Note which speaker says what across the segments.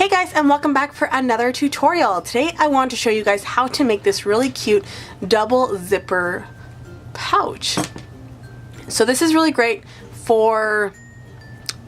Speaker 1: Hey guys, and welcome back for another tutorial. Today I want to show you guys how to make this really cute double zipper pouch. So this is really great for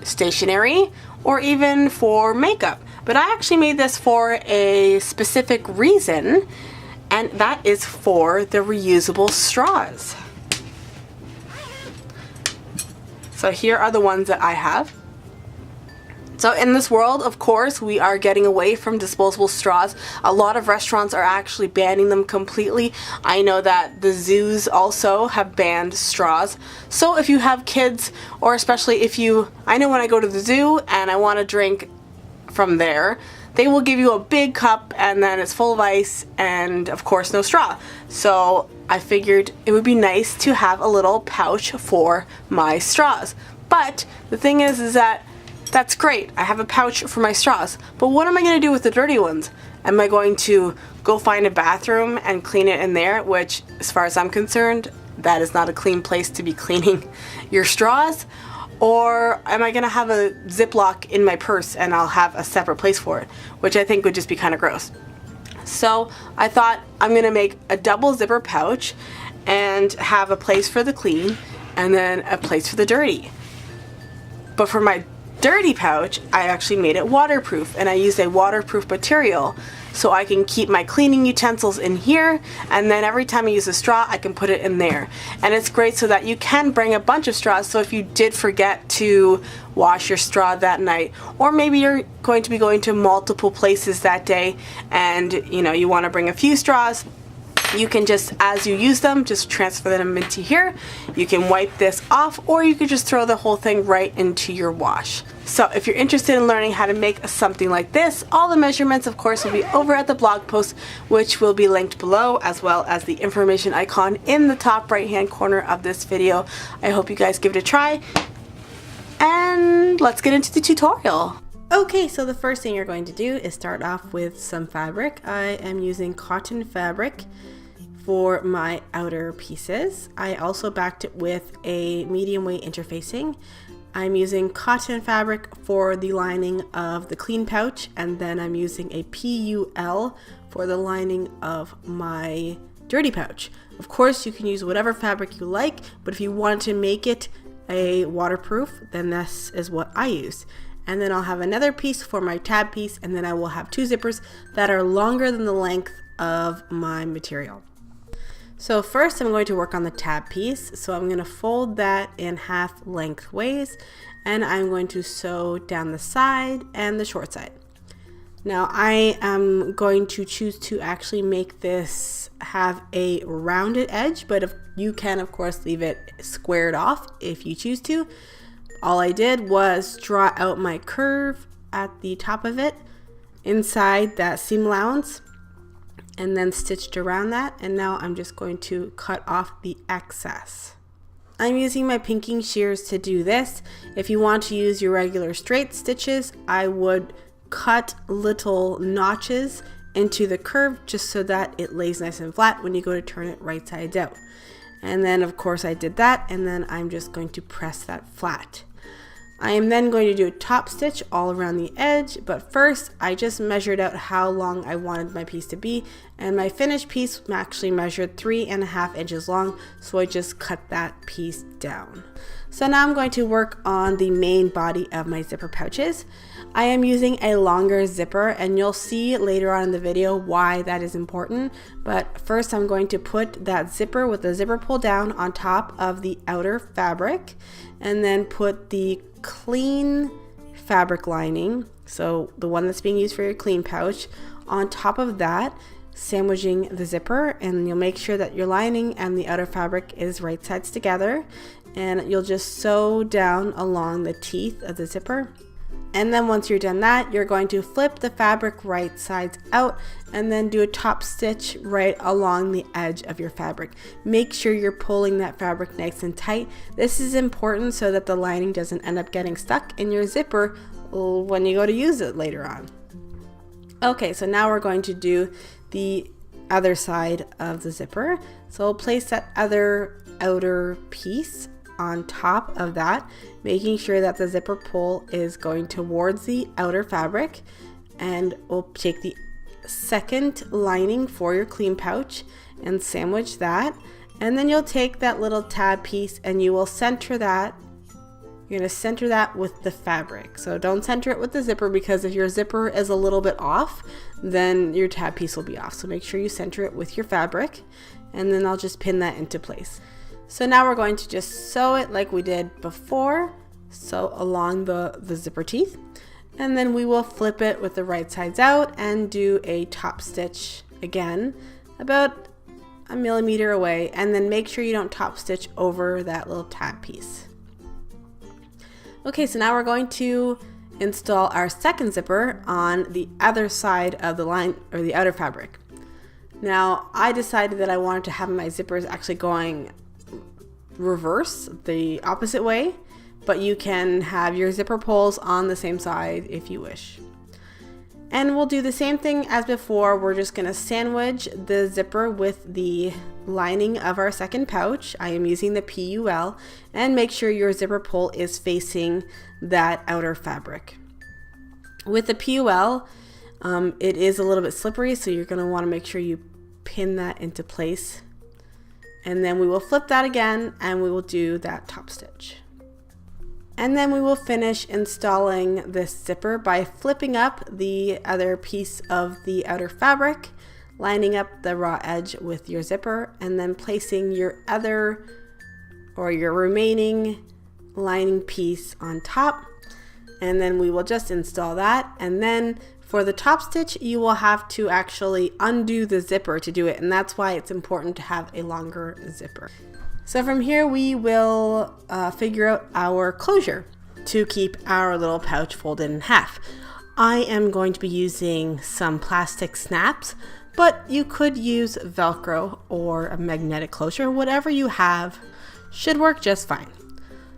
Speaker 1: stationery or even for makeup, but I actually made this for a specific reason, and that is for the reusable straws. So here are the ones that I have. So in this world, of course, we are getting away from disposable straws. A lot of restaurants are actually banning them completely. I know that the zoos also have banned straws. So if you have kids, or especially if you, I know when I go to the zoo and I want to drink from there, they will give you a big cup and then it's full of ice and of course no straw. So I figured it would be nice to have a little pouch for my straws. But the thing is that that's great. I have a pouch for my straws, but what am I going to do with the dirty ones? Am I going to go find a bathroom and clean it in there? Which, as far as I'm concerned, that is not a clean place to be cleaning your straws. Or am I going to have a Ziploc in my purse and I'll have a separate place for it? Which I think would just be kind of gross. So I thought I'm going to make a double zipper pouch and have a place for the clean and then a place for the dirty. But for my dirty pouch, I actually made it waterproof, and I used a waterproof material so I can keep my cleaning utensils in here, and then every time I use a straw I can put it in there. And it's great so that you can bring a bunch of straws, so if you did forget to wash your straw that night, or maybe you're going to be going to multiple places that day and you want to bring a few straws, you can just, as you use them, just transfer them into here. You can wipe this off, or you could just throw the whole thing right into your wash. So if you're interested in learning how to make something like this, all the measurements of course will be over at the blog post, which will be linked below, as well as the information icon in the top right hand corner of this video. I hope you guys give it a try, and let's get into the tutorial. Okay, so the first thing you're going to do is start off with some fabric. I am using cotton fabric for my outer pieces. I also backed it with a medium weight interfacing. I'm using cotton fabric for the lining of the clean pouch, and then I'm using a PUL for the lining of my dirty pouch. Of course, you can use whatever fabric you like, but if you want to make it a waterproof, then this is what I use. And then I'll have another piece for my tab piece, and then I will have two zippers that are longer than the length of my material. So first I'm going to work on the tab piece. So I'm going to fold that in half lengthways, and I'm going to sew down the side and the short side. Now I am going to choose to actually make this have a rounded edge, but if you can of course leave it squared off if you choose to. All I did was draw out my curve at the top of it inside that seam allowance, and then stitched around that, and now I'm just going to cut off the excess. I'm using my pinking shears to do this. If you want to use your regular straight stitches, I would cut little notches into the curve just so that it lays nice and flat when you go to turn it right sides out. And then of course I did that, and then I'm just going to press that flat. I am then going to do a top stitch all around the edge, but first I just measured out how long I wanted my piece to be, and my finished piece actually measured 3.5 inches long, so I just cut that piece down. So now I'm going to work on the main body of my zipper pouches. I am using a longer zipper, and you'll see later on in the video why that is important, but first I'm going to put that zipper with the zipper pull down on top of the outer fabric, and then put the clean fabric lining, so the one that's being used for your clean pouch, on top of that, sandwiching the zipper, and you'll make sure that your lining and the outer fabric is right sides together, and you'll just sew down along the teeth of the zipper. And then once you're done that, you're going to flip the fabric right sides out and then do a top stitch right along the edge of your fabric. Make sure you're pulling that fabric nice and tight. This is important so that the lining doesn't end up getting stuck in your zipper when you go to use it later on. Okay, so now we're going to do the other side of the zipper. So we'll place that other outer piece on top of that, making sure that the zipper pull is going towards the outer fabric, and we'll take the second lining for your clean pouch and sandwich that. And then you'll take that little tab piece and you will center that. You're going to center that with the fabric. So don't center it with the zipper, because if your zipper is a little bit off, then your tab piece will be off. So make sure you center it with your fabric, and then I'll just pin that into place. So now we're going to just sew it like we did before. So along the zipper teeth, and then we will flip it with the right sides out and do a top stitch again about 1 millimeter away, and then make sure you don't top stitch over that little tab piece. Okay, so now we're going to install our second zipper on the other side of the line, or the outer fabric. Now I decided that I wanted to have my zippers actually going reverse, the opposite way, but you can have your zipper pulls on the same side if you wish. And we'll do the same thing as before. We're just going to sandwich the zipper with the lining of our second pouch. I am using the PUL, and make sure your zipper pull is facing that outer fabric. With the PUL, it is a little bit slippery, so you're going to want to make sure you pin that into place. And then we will flip that again, and we will do that top stitch. And then we will finish installing this zipper by flipping up the other piece of the outer fabric, lining up the raw edge with your zipper, and then placing your other, or your remaining lining piece on top. And then we will just install that. And then for the top stitch, you will have to actually undo the zipper to do it. And that's why it's important to have a longer zipper. So from here, we will figure out our closure to keep our little pouch folded in half. I am going to be using some plastic snaps, but you could use Velcro or a magnetic closure. Whatever you have should work just fine.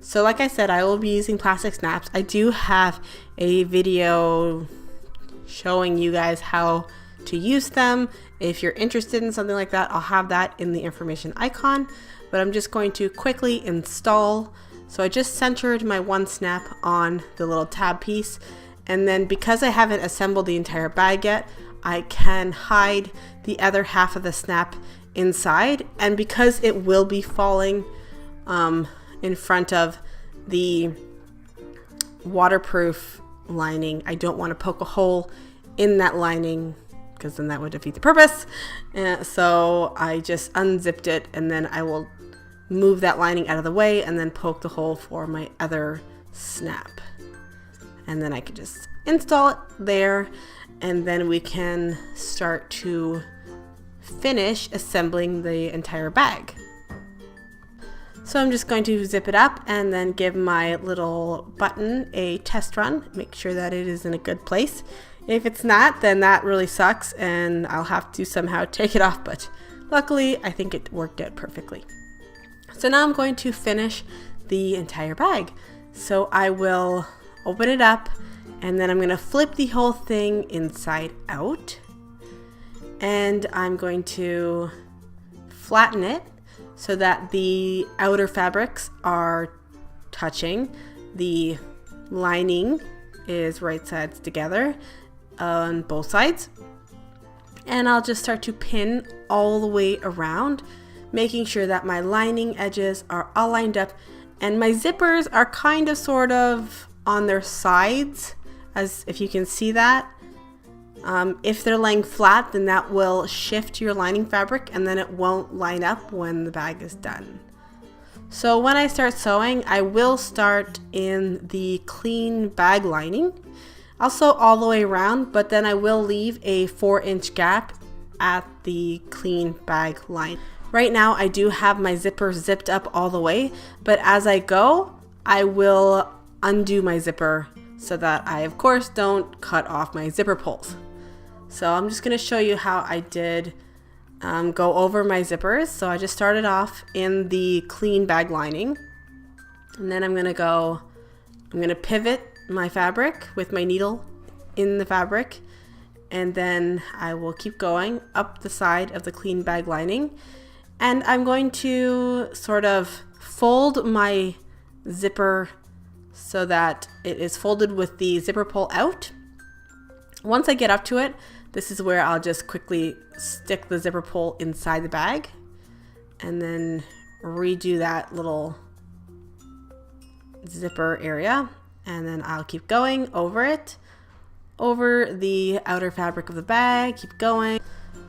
Speaker 1: So like I said, I will be using plastic snaps. I do have a video showing you guys how to use them. If you're interested in something like that, I'll have that in the information icon. But I'm just going to quickly install. So I just centered my one snap on the little tab piece, and then because I haven't assembled the entire bag yet, I can hide the other half of the snap inside. And because it will be falling in front of the waterproof lining, I don't want to poke a hole in that lining, because then that would defeat the purpose. So I just unzipped it, and then I will move that lining out of the way and then poke the hole for my other snap. And then I can just install it there, and then we can start to finish assembling the entire bag. So I'm just going to zip it up and then give my little button a test run, make sure that it is in a good place. If it's not, then that really sucks and I'll have to somehow take it off, but luckily I think it worked out perfectly. So now I'm going to finish the entire bag. So I will open it up, and then I'm going to flip the whole thing inside out, and I'm going to flatten it so that the outer fabrics are touching. The lining is right sides together on both sides. And I'll just start to pin all the way around, making sure that my lining edges are all lined up, and my zippers are kind of sort of on their sides, as if you can see that. If they're laying flat, then that will shift your lining fabric, and then it won't line up when the bag is done. So when I start sewing, I will start in the clean bag lining. I'll sew all the way around, but then I will leave a 4-inch gap at the clean bag line. Right now I do have my zipper zipped up all the way, but as I go, I will undo my zipper so that I of course don't cut off my zipper pulls. So I'm just going to show you how I did go over my zippers. So I just started off in the clean bag lining, and then I'm going to pivot my fabric with my needle in the fabric, and then I will keep going up the side of the clean bag lining, and I'm going to sort of fold my zipper so that it is folded with the zipper pull out, Once I get up to it, this is where I'll just quickly stick the zipper pull inside the bag and then redo that little zipper area. And then I'll keep going over it, over the outer fabric of the bag, keep going.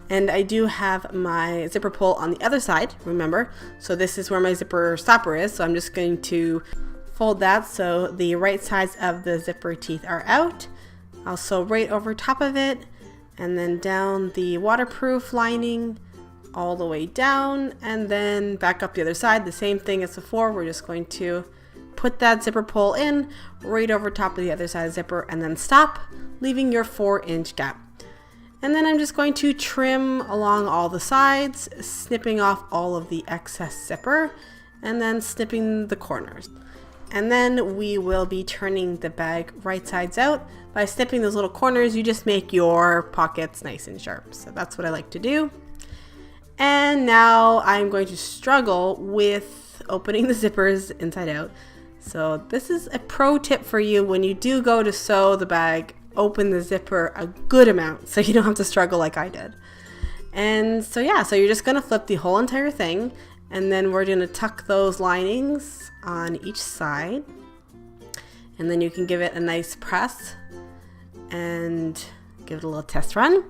Speaker 1: And I do have my zipper pull on the other side, remember. So this is where my zipper stopper is. So I'm just going to fold that so the right sides of the zipper teeth are out. I'll sew right over top of it and then down the waterproof lining all the way down and then back up the other side. The same thing as before. We're just going to put that zipper pull in right over top of the other side of the zipper and then stop, leaving your 4-inch gap. And then I'm just going to trim along all the sides, snipping off all of the excess zipper and then snipping the corners. And then we will be turning the bag right sides out. By snipping those little corners, you just make your pockets nice and sharp. So that's what I like to do. And now I'm going to struggle with opening the zippers inside out. So this is a pro tip for you when you do go to sew the bag, open the zipper a good amount so you don't have to struggle like I did. And so yeah, so you're just gonna flip the whole entire thing and then we're gonna tuck those linings on each side. And then you can give it a nice press and give it a little test run.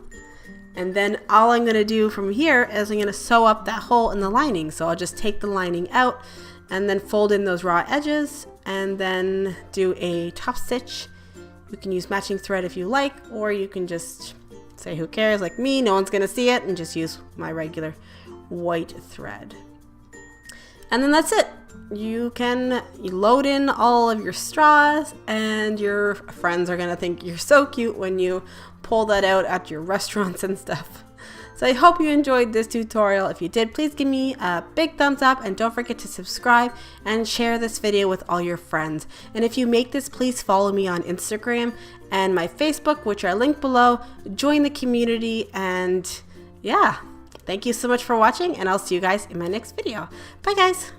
Speaker 1: And then all I'm gonna do from here is I'm gonna sew up that hole in the lining. So I'll just take the lining out and then fold in those raw edges and then do a top stitch. You can use matching thread if you like, or you can just say who cares, like me, no one's gonna see it, and just use my regular white thread. And then that's it. You load in all of your straws and your friends are gonna think you're so cute when you pull that out at your restaurants and stuff. So I hope you enjoyed this tutorial. If you did, please give me a big thumbs up and don't forget to subscribe and share this video with all your friends. And if you make this, please follow me on Instagram and my Facebook, which are linked below. Join the community and yeah, thank you so much for watching and I'll see you guys in my next video. Bye guys.